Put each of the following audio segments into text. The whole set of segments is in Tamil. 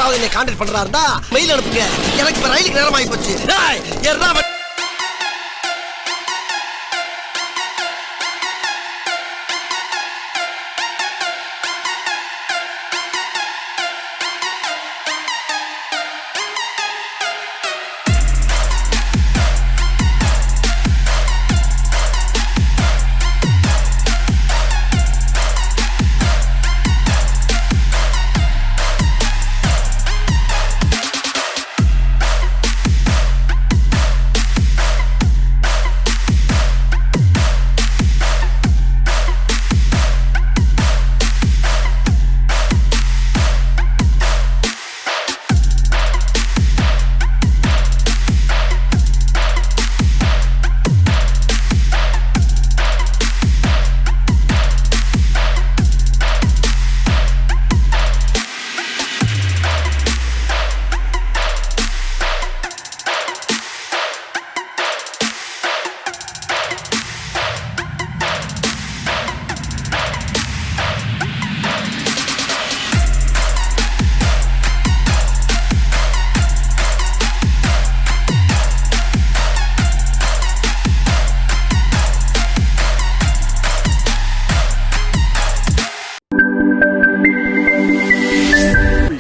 யாராவது என்னை கான்டாக்ட் பண்றா இருந்தா மெயில் அனுப்புங்க. எனக்கு இப்ப ரயிலுக்கு நேரம் ஆகி போச்சு.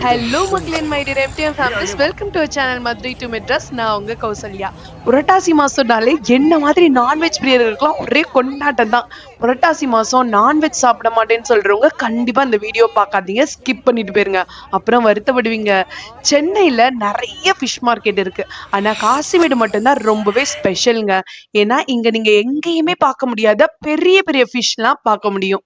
ஹலோ மக்களே, my dear MTM families, welcome to channel Madurai to Madras. நான் உங்க கௌசல்யா. புரட்டாசி மாசம்னாலே என்ன மாதிரி நான்வெஜ் பிரியர்களுக்கெல்லாம் ஒரே கொண்டாட்டம் தான். புரட்டாசி மாசம் நான்வெஜ் சாப்பிட மாட்டேன்னு சொல்றவங்க கண்டிப்பா இந்த வீடியோ பார்க்காதீங்க, ஸ்கிப் பண்ணிட்டு போயிருங்க, அப்புறம் வருத்தப்படுவீங்க. சென்னையில நிறைய ஃபிஷ் மார்க்கெட் இருக்கு, ஆனா காசிமேடு மட்டும்தான் ரொம்பவே ஸ்பெஷலுங்க. ஏன்னா இங்க நீங்க எங்கேயுமே பார்க்க முடியாத பெரிய பெரிய ஃபிஷ்லாம் பார்க்க முடியும்.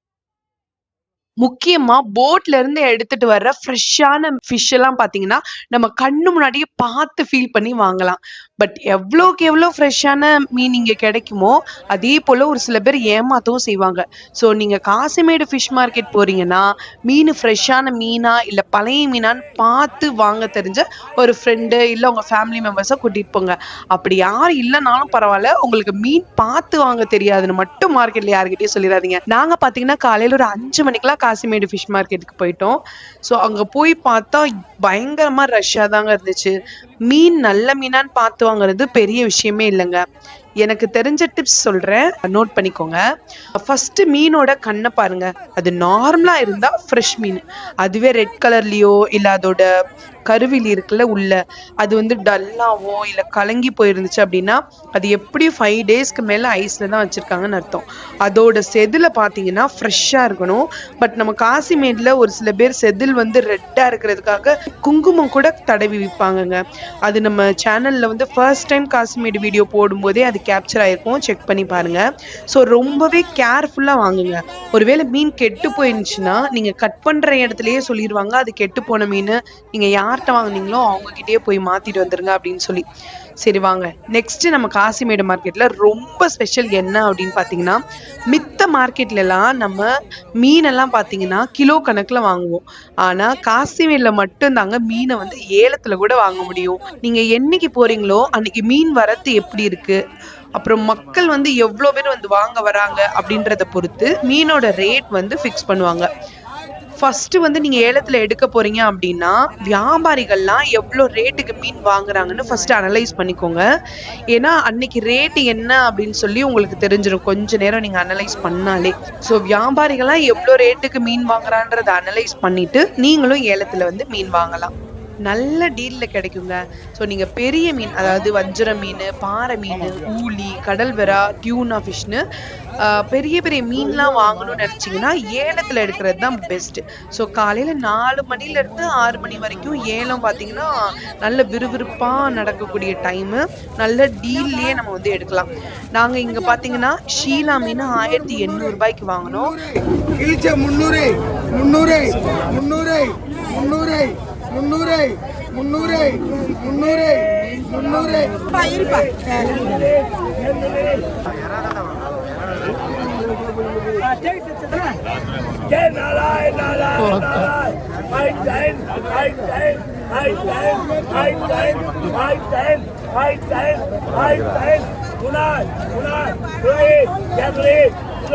முக்கியமா போட்ல இருந்து எடுத்துட்டு வர்ற ஃப்ரெஷ்ஷான ஃபிஷ் எல்லாம் பாத்தீங்கன்னா நம்ம கண்ணு முன்னாடியே பார்த்து ஃபீல் பண்ணி வாங்கலாம். பட் எவ்வளோக்கு எவ்வளோ ஃப்ரெஷ்ஷான மீன் இங்க கிடைக்குமோ அதே போல ஒரு சில பேர் ஏமாத்தவும் செய்வாங்க. ஸோ நீங்க காசிமேடு ஃபிஷ் மார்க்கெட் போறீங்கன்னா மீன் ஃப்ரெஷ்ஷான மீனா இல்ல பழைய மீனான்னு பார்த்து வாங்க தெரிஞ்ச ஒரு ஃப்ரெண்டு இல்ல உங்க ஃபேமிலி மெம்பர்ஸை கூட்டிட்டு போங்க. அப்படி யாரும் இல்லைனாலும் பரவாயில்ல, உங்களுக்கு மீன் பார்த்து வாங்க தெரியாதுன்னு மட்டும் மார்க்கெட்ல யாருக்கிட்டயும் சொல்லிடாதீங்க. நாங்க பாத்தீங்கன்னா காலையில ஒரு 5 மணிக்கெல்லாம் காசிமேடு ஃபிஷ் மார்க்கெட்டுக்கு போயிட்டோம். ஸோ அங்கே போய் பார்த்தா பயங்கரமா ரஷ்ஷாக தாங்க இருந்துச்சு. மீன் நல்ல மீனான்னு பார்த்து வாங்குறது பெரிய விஷயமே இல்லைங்க. எனக்கு தெரிஞ்ச டிப்ஸ் சொல்றேன், நோட் பண்ணிக்கோங்க. ஃபர்ஸ்ட் மீனோட கண்ணை பாருங்க. அது நார்மலா இருந்தா ஃப்ரெஷ் மீன். அதுவே ரெட் கலர்லயோ இல்ல அதோட கருவிலி இருக்குல்ல உள்ள, அது வந்து டல்லாவோ இல்ல கலங்கி போயிருந்துச்சு அப்படின்னா அது எப்படியும் 5 டேஸ்க்கு மேல ஐஸ்ல தான் வச்சிருக்காங்கன்னு அர்த்தம். அதோட செதில பாத்தீங்கன்னா ஃப்ரெஷ்ஷா இருக்கணும். பட் நம்ம காசிமேட்ல ஒரு சில பேர் செதில் வந்து ரெட்டா இருக்கிறதுக்காக குங்குமம் கூட தடவி விற்பாங்கங்க. அது நம்ம சேனல்ல வந்து ஃபர்ஸ்ட் டைம் காசிமேடு வீடியோ போடும்போதே அது கேப்சர் ஆயிருக்கும், செக் பண்ணி பாருங்க. ஸோ ரொம்பவே கேர்ஃபுல்லா வாங்குங்க. ஒருவேளை மீன் கெட்டு போயிருந்துச்சுன்னா நீங்க கட் பண்ற இடத்துலயே சொல்லிடுவாங்க அது கெட்டு போன மீன், நீங்க யார்கிட்ட வாங்குனீங்களோ அவங்க கிட்டயே போய் மாத்திட்டு வந்துருங்க அப்படின்னு சொல்லி. சரி வாங்க, நெக்ஸ்ட் நம்ம காசிமேடு மார்க்கெட்ல ரொம்ப ஸ்பெஷல் என்ன அப்படின்னு பாத்தீங்கன்னா, மித்த மார்க்கெட்ல எல்லாம் நம்ம மீனெல்லாம் பாத்தீங்கன்னா கிலோ கணக்குல வாங்குவோம். ஆனா காசிமேட்ல மட்டும் தாங்க மீனை வந்து ஏலத்துல கூட வாங்க முடியும். நீங்க என்னைக்கு போறீங்களோ அன்னைக்கு மீன் வரத்து எப்படி இருக்கு, அப்புறம் மக்கள் வந்து எவ்வளோ பேர் வந்து வாங்க வராங்க அப்படின்றத பொறுத்து மீனோட ரேட் வந்து ஃபிக்ஸ் பண்ணுவாங்க. ஃபர்ஸ்ட் வந்து நீங்க ஏலத்துல எடுக்க போறீங்க அப்படின்னா வியாபாரிகள்லாம் எவ்வளோ ரேட்டுக்கு மீன் வாங்குறாங்கன்னு ஃபர்ஸ்ட் அனலைஸ் பண்ணிக்கோங்க. ஏன்னா அன்னைக்கு ரேட்டு என்ன அப்படின்னு சொல்லி உங்களுக்கு தெரிஞ்சிடும் கொஞ்ச நேரம் நீங்க அனலைஸ் பண்ணாலே. ஸோ வியாபாரிகள்லாம் எவ்வளோ ரேட்டுக்கு மீன் வாங்குறான்றதை அனலைஸ் பண்ணிட்டு நீங்களும் ஏலத்துல வந்து மீன் வாங்கலாம். நல்ல டீல்ல கிடைக்குங்க. ஸோ நீங்க பெரிய மீன், அதாவது வஞ்சர மீன், பாறை மீன், ஊலி, கடல் வெரா, டியூனா ஃபிஷ்னு பெரிய பெரிய மீன்லாம் வாங்கணும்னு நினைச்சீங்கன்னா ஏலத்துல எடுக்கிறது தான் பெஸ்ட். ஸோ காலையில 4 மணில இருந்து 6 மணி வரைக்கும் ஏலம் பார்த்தீங்கன்னா நல்ல விறுவிறுப்பா நடக்கக்கூடிய டைமு. நல்ல டீல்லயே நம்ம வந்து எடுக்கலாம். நாங்க இங்க பாத்தீங்கன்னா ஷீலா மீன் 1800 ரூபாய்க்கு வாங்கினோம். 300 300 300 300 300 300 300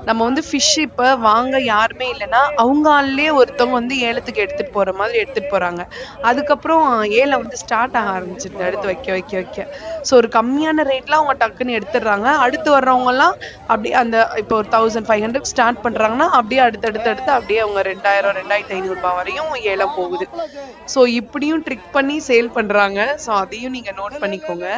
நம்ம வந்து ஃபிஷ் இப்போ வாங்க யாருமே இல்லைன்னா அவங்க ஆள்லயே ஒருத்தவங்க வந்து ஏலத்துக்கு எடுத்துட்டு போற மாதிரி எடுத்துட்டு போறாங்க. அதுக்கப்புறம் ஏலம் வந்து ஸ்டார்ட் ஆக ஆரம்பிச்சிருது எடுத்து வைக்க வைக்க வைக்க. ஸோ ஒரு கம்மியான ரேட்ல அவங்க டக்குன்னு எடுத்துடுறாங்க. அடுத்து வர்றவங்க எல்லாம் அப்படியே அந்த இப்போ ஒரு 1500 ஸ்டார்ட் பண்றாங்கன்னா அப்படியே அடுத்தடுத்து அப்படியே அவங்க 2000 2500 வரையும் ஏலம் போகுது. ஸோ இப்படியும் ட்ரிக் பண்ணி சேல் பண்றாங்க. ஸோ அதையும் நீங்க நோட் பண்ணிக்கோங்க.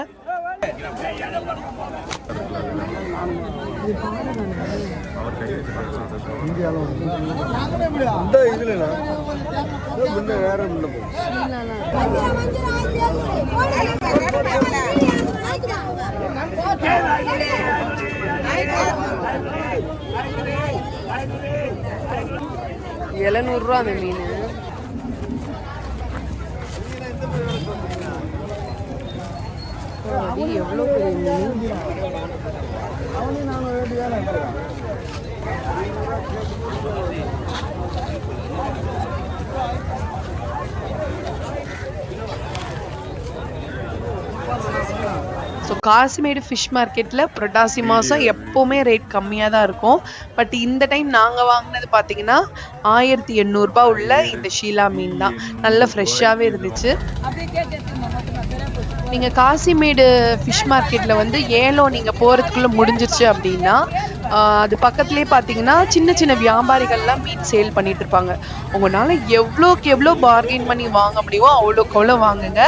₹700 அந்த மீன். எவ்வளோ பெரிய மீன். ஸோ காசிமேடு ஃபிஷ் மார்க்கெட்டில் புரட்டாசி மாதம் எப்போவுமே ரேட் கம்மியாக தான் இருக்கும். பட் இந்த டைம் நாங்கள் வாங்கினது பார்த்தீங்கன்னா 1800 உள்ள இந்த ஷீலா மீன் தான். நல்ல ஃப்ரெஷ்ஷாகவே இருந்துச்சு. நீங்கள் காசிமேடு ஃபிஷ் மார்க்கெட்டில் வந்து ஏலம் நீங்கள் போகிறதுக்குள்ளே முடிஞ்சிருச்சு அப்படின்னா அது பக்கத்துலேயே பார்த்தீங்கன்னா சின்ன சின்ன வியாபாரிகள்லாம் மீன் சேல் பண்ணிட்டு இருப்பாங்க. உங்களால் எவ்வளோக்கு எவ்வளோ பார்கெயின் பண்ணி வாங்க முடியுமோ அவ்வளோக்கு அவ்வளோ வாங்குங்க.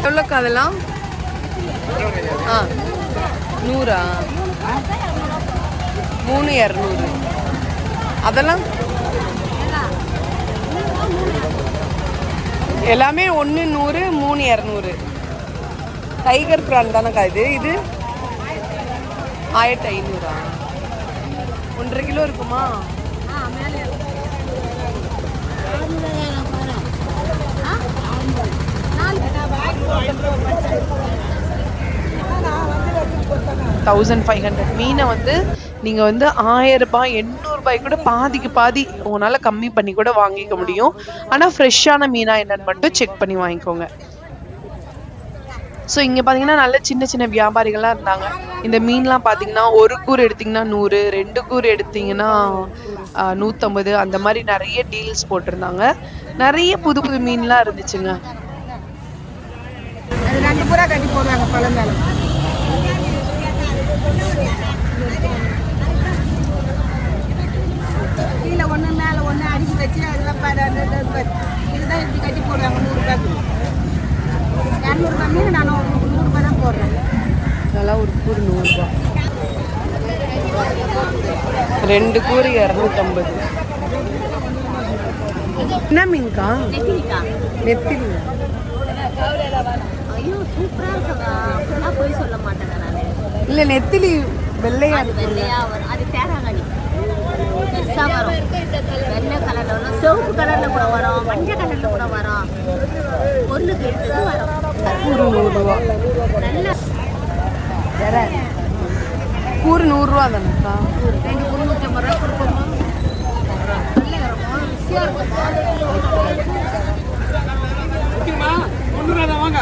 எவ்வளோக்கா அதெல்லாம்? 100 3200. அதெல்லாம் எல்லாமே 1 100 3 200. டைகர் பிரான் தானேக்கா இது? இது 1500. 1.5 கிலோ இருக்குமா? $1500 மீனை வந்து நீங்கள் வந்து 1000 800 கூட பாதிக்கு பாதி உங்களால் கம்மி பண்ணி கூட வாங்கிக்க முடியும். ஆனால் ஃப்ரெஷ்ஷான மீனா என்னன்னு மட்டும் செக் பண்ணி வாங்கிக்கோங்க. ஸோ இங்கே பார்த்தீங்கன்னா நல்ல சின்ன சின்ன வியாபாரிகள்லாம் இருந்தாங்க. இந்த மீன்லாம் பார்த்தீங்கன்னா ஒரு கூறு எடுத்திங்கன்னா 100, 2 கூறு எடுத்திங்கன்னா 150 அந்த மாதிரி நிறைய டீல்ஸ் போட்டிருந்தாங்க. நிறைய புது புது மீன்லாம் இருந்துச்சுங்க. 2 பூரா கட்டி போடுவாங்க பழந்தாலும். கீழே ஒன்று மேலே ஒன்று அடிச்சு வச்சு அதெல்லாம் இதுதான் இப்படி கட்டி போடுவாங்க. 100 ரூபாய்க்கு 200 ரூபாய் மீன் நான் 100 ரூபாய் தான் போடுறேன். அதெல்லாம் ஒரு கூறு 100 ரூபா. 2 கூறு 250. என்ன மீன்கா? நெத்திலி. ஐயோ சூப்பராக இருக்குங்க. அப்படிலாம் போய் சொல்ல மாட்டேங்க நான். இல்லை நெத்திலி வெள்ளையா இருக்கு. வெள்ளையா வரும். அது தேராங்கனி பெருசாக வரும். வெள்ளை கலரில் வரும், சிவப்பு கலரில் கூட வரும், மஞ்சள் கலரில் கூட வரும். பொருளுக்கு எடுத்தது வரும். கூறு 100 ரூபா. நல்ல கூறு 100 ரூபா தானேக்கா? 2 கூறு 150 ரூபா கொடுக்கணும். நல்ல இருக்கும், ருசியாக இருக்கும். வாங்க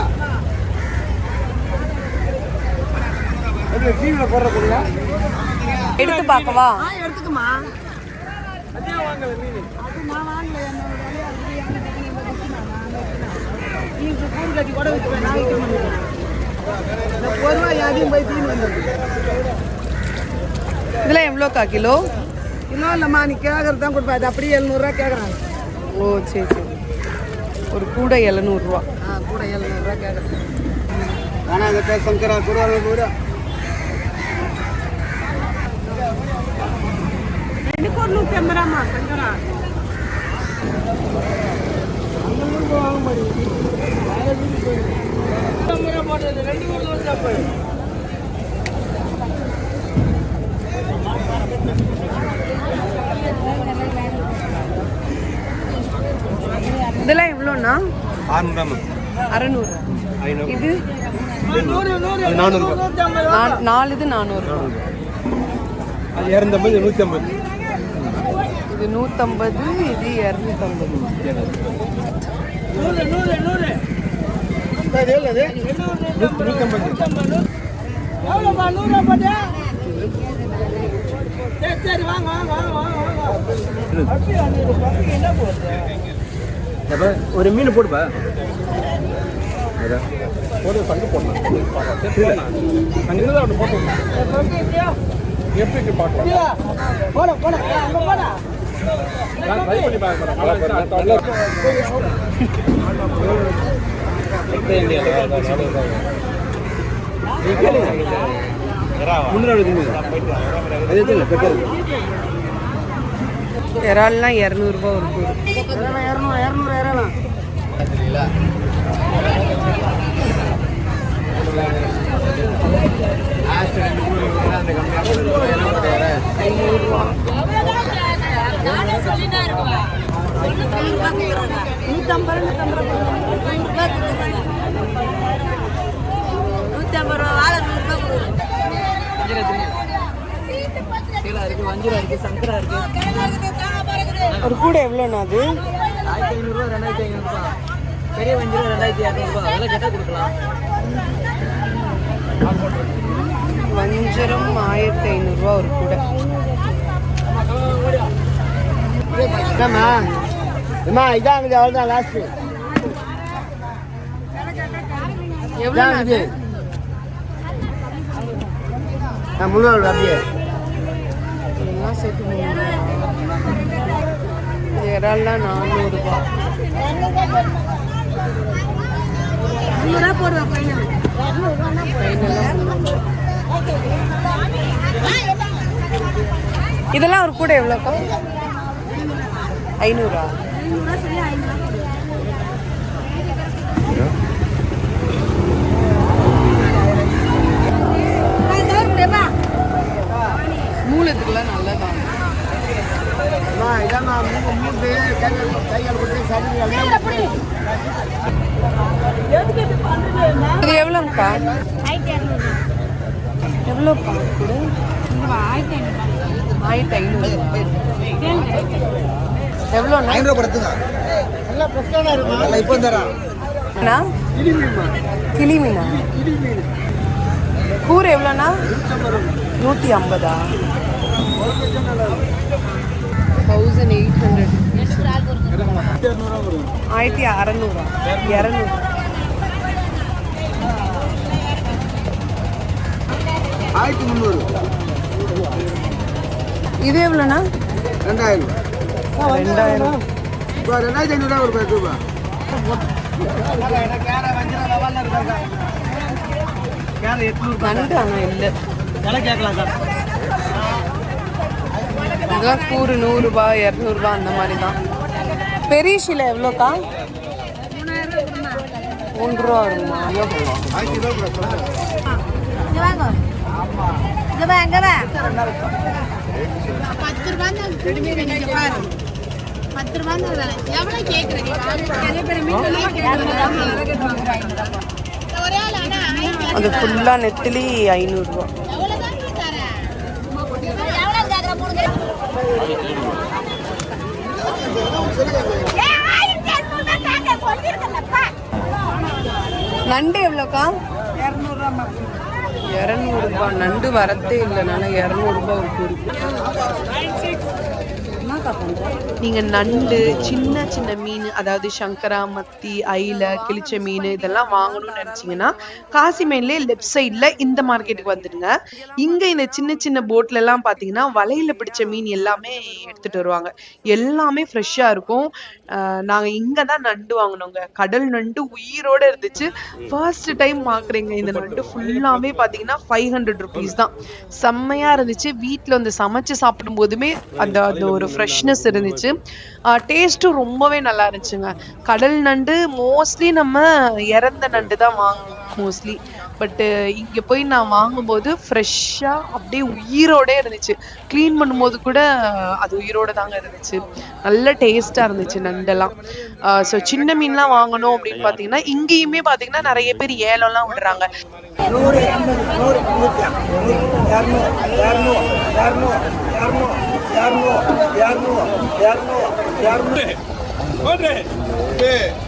எடுத்து பார்க்கவா? எடுத்துக்குமா. இதெல்லாம் எவ்வளோக்கா கிலோ? இன்னும் இல்லைம்மா, நீ கேட்கறது தான் கொடுப்பா. அது அப்படியே 700 ரூபா கேட்குறாங்க. ஓ சரி சரி. ஒரு கூடை 700 ரூபா. கூட 700 ரூபா கேட்குறேன். ஆனால் அந்த பேர் சங்கரா கூட 2 கூறு 150 ரூபாம்மா சங்கரா. வாங்க முடியும். 2 கூறு சாப்பிடு. இதெல்லாம் எவ்வளோண்ணா? 600. இது 400. 4 இது 400. அது 250, 150. இது 150, இது 250. ஒரு மீன் போடுப்பா போட்டு சங்கு போடலாம் சங்கு ஒன்று போட்டு எப்படி பார்க்கலாம் ட்ரை பண்ணி பார்க்கலாம் இறால்லாம் 200 ரூபா ஒரு ஒரு கூட எவ்வளோண்ணா அது? 1500 2500 பெரிய வஞ்சிரம் 2200 அதெல்லாம் கேட்டால் கொடுக்கலாம். வஞ்சரம் 1500 ஒரு கூட. இதாங்க அவ்வளோதான் லாஸ்ட்டு. எவ்வளோ இது? முன்னூறு அப்படியே எல்லாம் சேர்த்து இறால்லாம் 400 ரூபா. இதெல்லாம் ஒரு கூட எவ்வளோக்கா? 500. மூலத்துக்குலாம் நல்லதான். இது எவ்வளோங்கக்கா? எவ்வளோப்பா கூட? 1500. எவ்வளோ? 500 படுத்துங்க. இப்போ தரேன். கிளி மீனா? கூறு எவ்வளோண்ணா? 150. 1800. 1600. 200. இது எவ்வளோண்ணா? 2000. 2000. 2500 ஒரு ரூபா. நண்டு ஆனால் இல்லை. இதெல்லாம் கூறு 100 ரூபா 200 ரூபா அந்த மாதிரி தான். பெரிய ஷீலை எவ்வளோக்கா? 3 ரூபா வருமா? அது ஃபுல்லா நெத்திலி 500 ரூபா. நண்டு எவ்வளோக்கா? 200 ரூபா. நண்டு வரத்தே இல்லைனால 200 ரூபா ஒரு குறிப்பு. நீங்க நண்டு சின்ன சின்ன மீன், அதாவது சங்கரா, மத்தி, ஐல, கிளிச்ச மீன் இதெல்லாம் வாங்கணும்னு நினைச்சீங்கன்னா காசிமேன்லேயே லெஃப்ட் சைட்ல இந்த மார்க்கெட்டுக்கு வந்துடுங்க. இங்க இந்த சின்ன சின்ன போட்ல எல்லாம் பாத்தீங்கன்னா வலையில பிடிச்ச மீன் எல்லாமே எடுத்துட்டு வருவாங்க. எல்லாமே ஃப்ரெஷ்ஷா இருக்கும். நாங்க இங்க தான் நண்டு வாங்கினோங்க. கடல் நண்டு உயிரோட இருந்துச்சு. ஃபர்ஸ்ட் டைம் பாக்குறீங்க. இந்த நண்டு ஃபுல்லாவே பாத்தீங்கன்னா 500 ருபீஸ் தான். செம்மையா இருந்துச்சு. வீட்டுல வந்து சமைச்சு சாப்பிடும் போதுமே அந்த ஒரு ஃப்ரெஷ்னஸ் இருந்துச்சு. டேஸ்ட்டும் ரொம்பவே நல்லா இருந்துச்சுங்க. கடல் நண்டு மோஸ்ட்லி நம்ம இறந்த நண்டு தான் வாங்குவோம் மோஸ்ட்லி. பட்டு இங்கே போய் நான் வாங்கும்போது ஃப்ரெஷ்ஷாக அப்படியே உயிரோட இருந்துச்சு. க்ளீன் பண்ணும்போது கூட அது உயிரோட தாங்க இருந்துச்சு. நல்ல டேஸ்ட்டாக இருந்துச்சு நண்டெல்லாம். ஸோ சின்ன மீன்லாம் வாங்கணும் அப்படின்னு பார்த்தீங்கன்னா இங்கேயுமே பார்த்தீங்கன்னா நிறைய பேர் ஏலம்லாம் விடுறாங்க. 100, 100, 100, 200, 200, 200, 200, 200, 200, 200.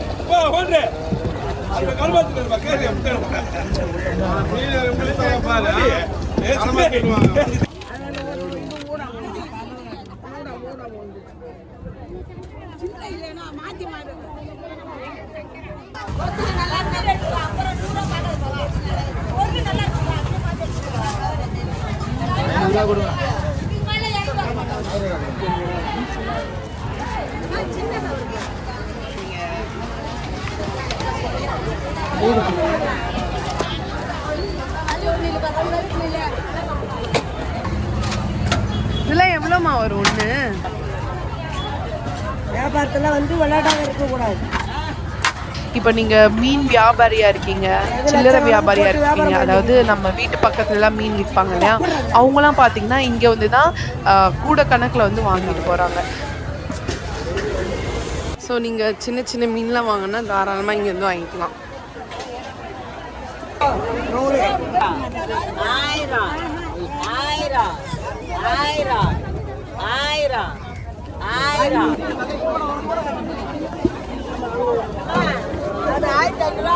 இதெல்லாம் எவ்வளோமா வரும் ஒன்று? வியாபாரத்தில் வந்து விளையாடாம இருக்கக்கூடாது. இப்போ நீங்க மீன் வியாபாரியா இருக்கீங்க, சில்லறை வியாபாரியா இருக்கீங்க, அதாவது நம்ம வீட்டு பக்கத்துல எல்லாம் மீன் விற்பாங்க இல்லையா, அவங்கலாம் பாத்தீங்கன்னா இங்க வந்து தான் கூட கணக்குல வந்து வாங்கிட்டு போறாங்க. ஸோ நீங்க சின்ன சின்ன மீன்லாம் வாங்கினா தாராளமா இங்க வந்து வாங்கிக்கலாம்.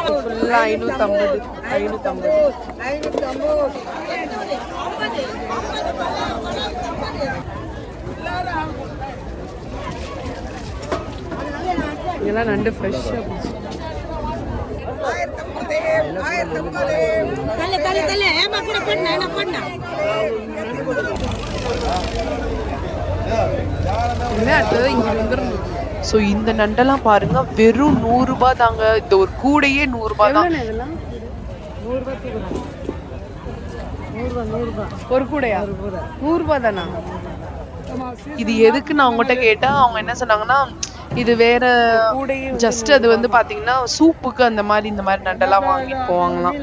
1000 ஃபுல்லா 550 இதெல்லாம் நண்டு ஃப்ரெஷ்ஷாக போச்சு. ஸோ இந்த நண்டெல்லாம் பாருங்க வெறும் 100 ரூபாய் தாங்க. இந்த ஒரு கூடையே 100 ரூபாய் தான். ஒரு கூடையா 100 ரூபாய் தானா? இது எதுக்கு நான் அவங்ககிட்ட கேட்டா அவங்க என்ன சொன்னாங்கன்னா, இது வேற ஜஸ்ட் அது வந்து பாத்தீங்கன்னா சூப்புக்கு அந்த மாதிரி இந்த மாதிரி நண்டெல்லாம் வாங்கிட்டு போவாங்களாம்.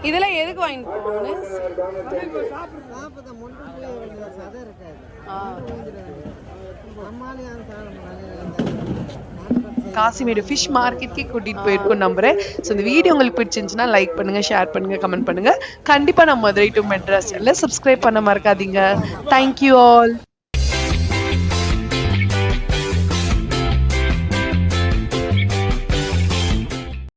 இதெல்லாம் எதுக்கு வாங்கிட்டு போவாங்க? காசிமேடு ஃபிஷ் மார்க்கெட்கே கூட்டிட்டு போயிருக்கோம் நம்புறேன். ஸோ இந்த வீடியோ உங்களுக்கு பிடிச்சிருந்துச்சுன்னா லைக் பண்ணுங்க, ஷேர் பண்ணுங்க, கமெண்ட் பண்ணுங்க. கண்டிப்பா நம்ம மதுரை டு மெட்ராஸ் சேனலை சப்ஸ்கிரைப் பண்ண மறக்காதீங்க. Thank you all.